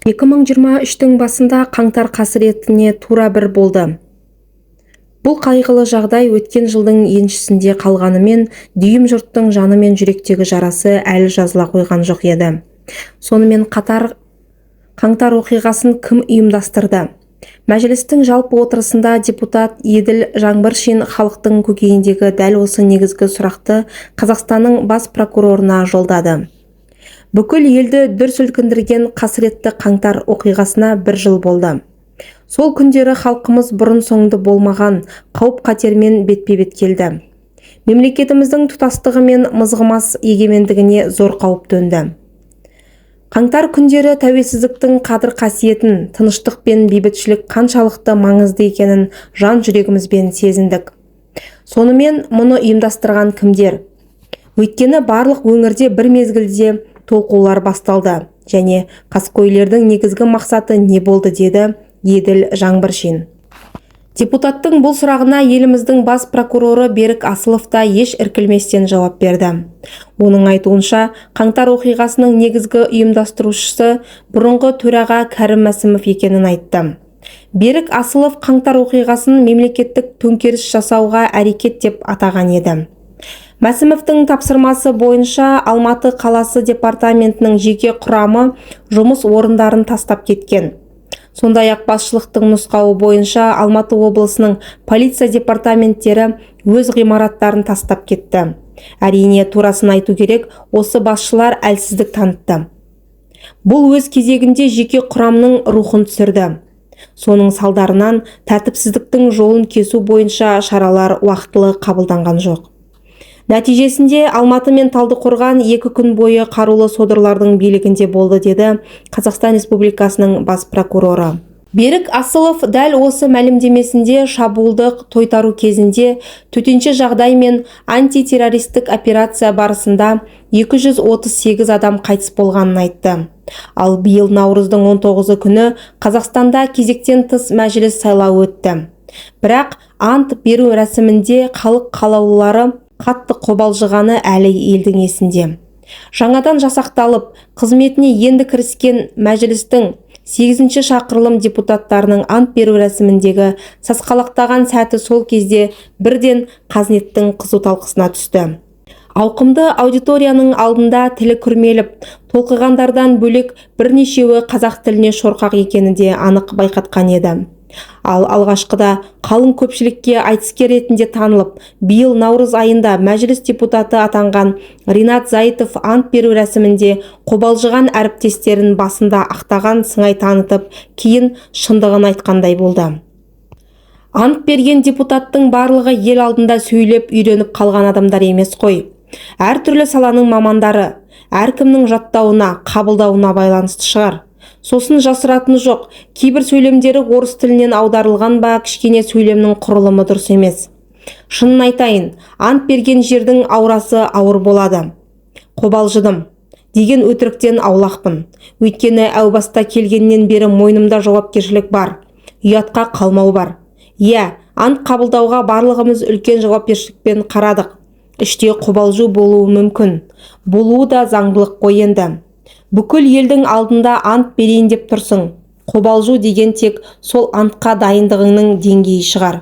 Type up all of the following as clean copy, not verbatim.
2023-тің басында қаңтар қасіретіне тура бір болды. Бұл қайғылы жағдай өткен жылдың еншісінде қалғанымен, дүйім жұрттың жаны мен жүректегі жарасы әлі жазыла қойған жоқ еді. Сонымен қатар қаңтар оқиғасын кім ұйымдастырды? Мәжілістің жалпы отырысында депутат Еділ Жаңбыршин халықтың көкейіндегі дәл осы негізгі сұрақты Қазақстанның бас прокурорына жолдады. Бүкіл елді дүр сілкіндірген қасіретті қаңтар оқиғасына бір жыл болды. Сол күндері халқымыз бұрын соңды болмаған қауіп-қатермен бетпе-бет келді. Мемлекетіміздің тұтастығы мен мызғымас егемендігіне зор қауіп төнді. Қаңтар күндері тәуелсіздіктің қадір-қасиетін, тыныштық пен бейбітшілік қаншалықты маңызды екенін жан жүрегімізбен сезіндік. Сонымен мұны ұйымдастырған кімдер? Өйткені барлық өңірде бір мезгілде толқулар басталды және қаскөйлердің негізгі мақсаты не болды, деді Еділ Жаңбыршин. Депутаттың бұл сұрағына еліміздің бас прокуроры Берік Асылов та еш іркілместен жауап берді. Оның айтуынша, қаңтар оқиғасының негізгі ұйымдастырушысы бұрынғы төраға Кәрім Мәсімов екенін айтты. Берік Асылов қаңтар оқиғасын мемлекеттік төңкеріс жасауға әрекет деп атаған еді. Мәсімовтің тапсырмасы бойынша Алматы қаласы департаментінің жеке құрамы жұмыс орындарын тастап кеткен. Сондай-ақ басшылықтың нұсқауы бойынша Алматы облысының полиция департаменттері өз ғимараттарын тастап кетті. Әрине, турасын айту керек, осы басшылар әлсіздік танытты. Бұл өз кезегінде жеке құрамның рухын түсірді. Соның салдарынан тәртіпсіздіктің жолын кесу бойынша шаралар уақытылы қабылданған жоқ. Нәтижесінде Алматы мен Талдықорған 2 күн бойы қарулы содырлардың билігінде болды, деді Қазақстан Республикасының бас прокуроры. Берік Асылов дәл осы мәлімдемесінде шабуылдық тойтару кезінде төтенше жағдай мен антитеррористік операция барысында 238 адам қайтыс болғанын айтты. Ал биыл наурыздың 19 күні Қазақстанда кезектен тыс мәжіліс сайлауы өтті. Бірақ ант беру рәсімінде халық қалаулылары қатты қобалжығаны әлі елдің есінде. Жаңадан жасақталып, қызметіне енді кіріскен мәжілістің 8-ші шақырылым депутаттарының ант беру рәсіміндегі сасқалақтаған сәті сол кезде бірден қазнеттің қызу талқысына түсті. Ауқымды аудиторияның алдында тілі күрмеліп, толқығандардан бөлек бірнешеуі қазақ тіліне шорқақ екені де анық байқатқан еді. Ал алғашқыда қалың көпшілікке айтыскер ретінде танылып, биыл наурыз айында мәжіліс депутаты атанған Ринат Зайытов ант беру рәсімінде қобалжыған әріптестерін басында ақтаған сыңай танытып, кейін шындығын айтқандай болды. Ант берген депутаттың барлығы ел алдында сөйлеп үйреніп қалған адамдар емес қой. Әртүрлі саланың мамандары, әркімнің жаттауына, қабылдауына байланысты шығар. Сосын жасыратыны жоқ, кейбір сөйлемдері орыс тілінен аударылған ба, кішкене сөйлемнің құрылымы дұрыс емес. Шынын айтайын, ант берген жердің аурасы ауыр болады. Қобалжыдым деген өтіріктен аулақпын. Өйткені әу баста келгеннен бері мойнымда жауапкершілік бар, ұятқа қалмау бар. Иә, ант қабылдауға барлығымыз үлкен жауапкершілікпен қарадық. Іште қобалжу болуы мүмкін. Болуы да заңдылық қой енді. Бүкіл елдің алдында ант берейін деп тұрсың. Қобалжу деген тек сол антқа дайындығыңның деңгейі шығар.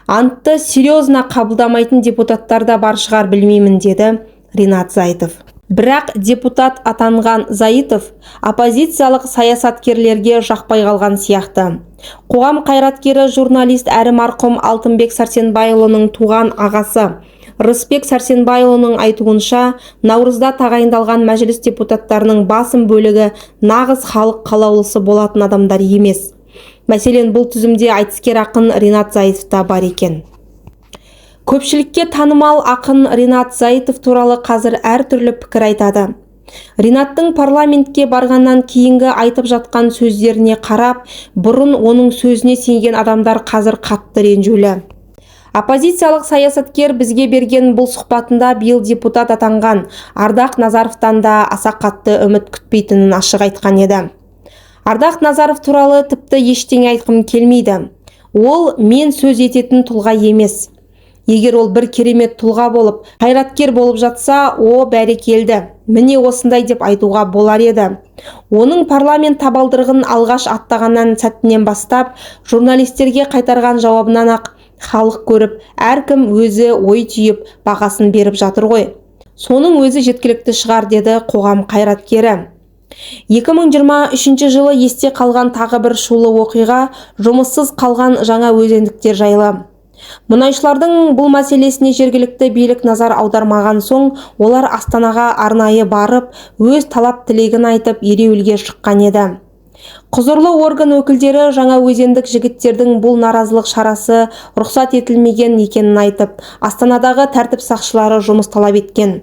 Антты серьезна қабылдамайтын депутаттар да бар шығар, білмеймін, деді Ринат Зайытов. Бірақ депутат атанған Зайытов оппозициялық саясаткерлерге жақпай қалған сияқты. Қоғам қайраткері, журналист әрі марқұм Алтынбек Сәрсенбайұлының туған ағасы Рысбек Сәрсенбайұлының айтуынша, наурызда тағайындалған мәжіліс депутаттарының басым бөлігі нағыз халық қалаулысы болатын адамдар емес. Мәселен, бұл тізімде айтыскер ақын Ринат Зайытов та бар екен. Көпшілікке танымал ақын Ринат Зайытов туралы қазір әртүрлі пікір айтады. Ринаттың парламентке барғаннан кейінгі айтып жатқан сөздеріне қарап, бұрын оның сөзіне сенген адамдар қазір қатты ренжулі. Оппозициялық саясаткер бізге берген бұл сұхбатында биыл депутат атанған Ардақ Назаровтан да аса қатты үміт күтпейтінін ашық айтқан еді. Ардақ Назаров туралы тіпті ештеңе айтқым келмейді. Ол мен сөз ететін тұлға емес. Егер ол бір керемет тұлға болып, қайраткер болып жатса, о бәрекелді. Міне осындай деп айтуға болар еді. Оның парламент табалдырығын алғаш аттағаннан сәтінен бастап, журналистерге қайтарған жауабынан ақ халық көріп, әркім өзі ой түйіп, бағасын беріп жатыр ғой. Соның өзі жеткілікті шығар, деді қоғам қайраткері. 2023 жылы есте қалған тағы бір шулы оқиға жұмыссыз қалған жаңа өзендіктер жайлы. Мұнайшылардың бұл мәселесіне жергілікті билік назар аудармаған соң, олар Астанаға арнайы барып, өз талап тілегін айтып, ереуілге шыққан еді. Құзырлы орган өкілдері жаңа өзендік жігіттердің бұл наразылық шарасы рұқсат етілмеген екенін айтып, Астанадағы тәртіп сақшылары жұмыс талап еткен.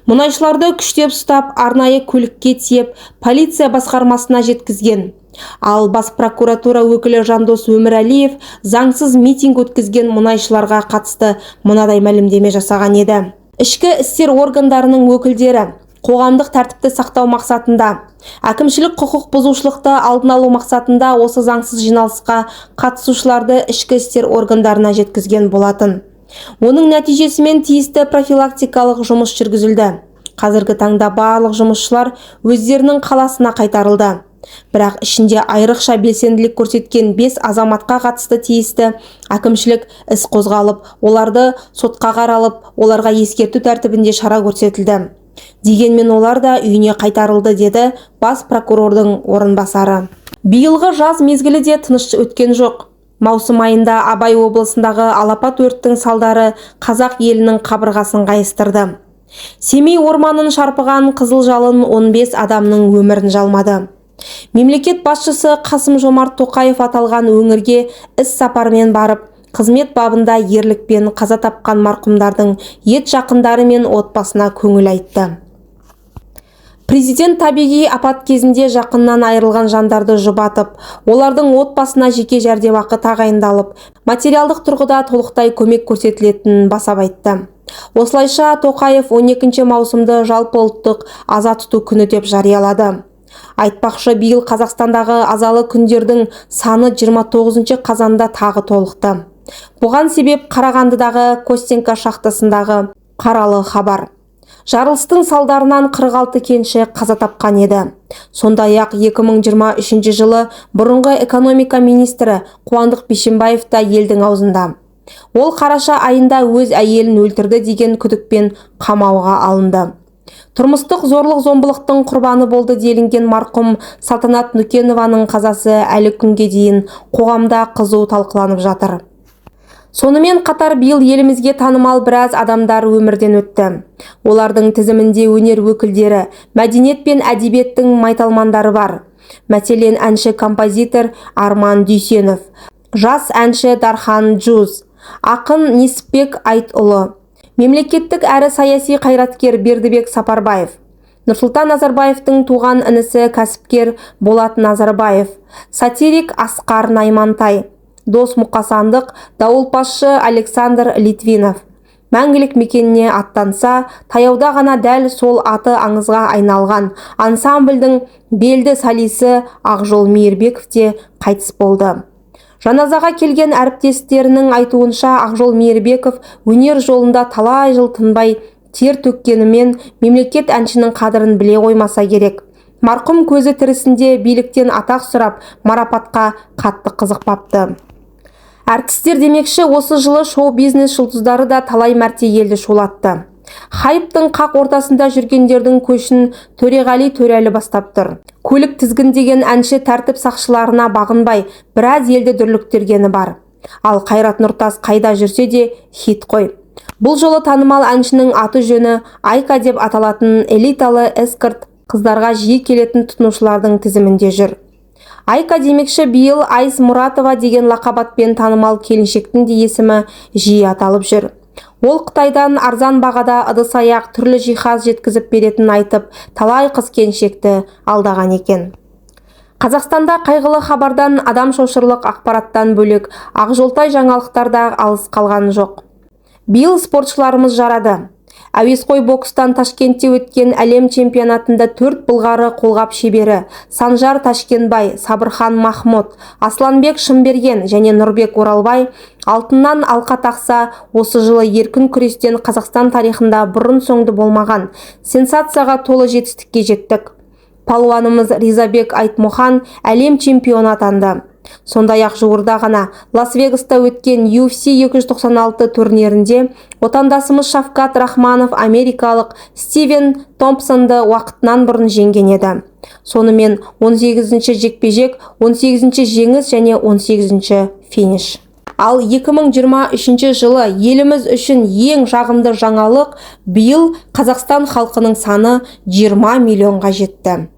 Мұнайшыларды күштеп ұстап, арнайы көлікке тиеп, полиция басқармасына жеткізген. Ал бас прокуратура өкілі Жандос Өмірәлиев заңсыз митинг өткізген мұнайшыларға қатысты мынадай мәлімдеме жасаған еді. Ішкі істер органдарының өкілдері қоғамдық тәртіпті сақтау мақсатында, әкімшілік құқық бұзушылықты алдын алу мақсатында осы заңсыз жиналысқа қатысушыларды ішкі істер органдарына жеткізген болатын. Оның нәтижесімен тиісті профилактикалық жұмыс жүргізілді. Қазіргі таңда барлық жұмысшылар өздерінің қаласына қайтарылды. Бірақ ішінде айрықша белсенділік көрсеткен 5 азаматқа қатысты тиісті әкімшілік іс қозғалып, оларды сотқа қаралып, оларға ескерту тәртібінде шара көрсетілді. Дегенмен олар да үйіне қайтарылды, деді бас прокурордың орынбасары. Биылғы жаз мезгілі де тыныш өткен жоқ. Маусым айында Абай облысындағы алапат өрттің салдары қазақ елінің қабырғасын қайыстырды. Семей орманын шарпыған қызыл жалын 15 адамның өмірін жалмады. Мемлекет басшысы Қасым-Жомарт Тоқаев аталған өңірге іс сапармен барып, қызмет бабында ерлікпен қаза тапқан марқұмдардың ет жақындары мен отбасына көңіл айтты. Президент табиғи апат кезінде жақыннан айырылған жандарды жұбатып, олардың отбасына жеке жәрдемақы тағайындалып, материалдық тұрғыда толықтай көмек көрсетілетінін басап айтты. Осылайша Тоқаев 12 маусымды жалпы ұлттық аза тұту күні деп жариялады. Айтпақшы, биыл Қазақстандағы азалы күндердің саны 29 қазанда тағы толықты. Бұған себеп Қарағандыдағы Костенко шахтасындағы қаралы хабар. Жарылыстың салдарынан 46 кенші қаза тапқан еді. Сондай-ақ 2023 жылы бұрынғы экономика министрі Қуандық Бишімбаев та елдің аузында. Ол қараша айында өз әйелін өлтірді деген күдікпен қамауға алынды. Тұрмыстық зорлық-зомбылықтың құрбаны болды делінген марқұм Салтанат Нүкенованың қазасы әлі күнге дейін қоғамда қызу талқыланып жатыр. Сонымен қатар биыл елімізге танымал біраз адамдар өмірден өтті. Олардың тізімінде өнер өкілдері, мәдениет пен әдебиеттің майталмандары бар. Мәселен, әнші-композитор Арман Дүйсенов, жас әнші Дархан Джуз, ақын Несіпбек Айтұлы, мемлекеттік әрі саяси қайраткер Бердібек Сапарбаев, Нұрсұлтан Назарбаевтың туған інісі кәсіпкер Болат Назарбаев, сатирик Асқар Наймантай, дос мұқасандық дауылпазшы Александр Литвинов. Мәңгілік мекеніне аттанса, таяуда ғана дәл сол аты аңызға айналған ансамбльдің белді солисі Ақжол Мейірбеков те қайтыс болды. Жаназаға келген әріптестерінің айтуынша, Ақжол Мейірбеков өнер жолында талай жыл тынбай тер төккенімен мемлекет әншінің қадірін біле қоймаса керек. Марқұм көзі тірісінде биліктен атақ сұрап, марапатқа қатты қызықпапты. Әртістер демекші, осы жылы шоу-бизнес жұлдыздары да талай мәрте елді шулатты. Хайптың қақ ортасында жүргендердің көшін Төреғали Төрәлі бастап тұр. Көлік тізгіндеген әнші тәртіп сақшыларына бағынбай, біраз елді дүрліктіргені бар. Ал Қайрат Нұртас қайда жүрсе де хит қой. Бұл жолы танымал әншінің аты жөні Айка деп аталатын элиталы эскорт қыздарға жиі келетін тұтынушылардың тізімінде жүр. Айка демекші, биыл Айс Мұратова деген лақабатпен танымал келіншектің де есімі жиі аталып жүр. Ол Қытайдан арзан бағада ыдыс-аяқ түрлі жиһаз жеткізіп беретін айтып, талай қыз-келіншекті алдаған екен. Қазақстанда қайғылы хабардан, адам шошырлық ақпараттан бөлек Ақжолтай жаңалықтарда алыс қалған жоқ. Биыл спортшыларымыз жарады. Әуесқой бокстан Ташкентте өткен әлем чемпионатында 4 былғары қолғап шебері Санжар Ташкенбай, Сабырхан Махмұт, Асланбек Шымберген және Нұрбек Оралбай алтыннан алқа тақса, осы жылы еркін күрестен Қазақстан тарихында бұрын-соңды болмаған сенсацияға толы жетістікке жеттік. Палуанымыз Ризабек Айтмұхан әлем чемпионы атанды. Сондай-ақ жуырда ғана Лас-Вегаста өткен UFC 296 турнирінде отандасымыз Шавкат Рахманов америкалық Стивен Томпсонды уақытынан бұрын жеңген еді. Сонымен 18-ші жекпе-жек, 18-ші жеңіс және 18-ші финиш. Ал 2023 жылы еліміз үшін ең жағымды жаңалық, биыл Қазақстан халқының саны 20 миллионға жетті.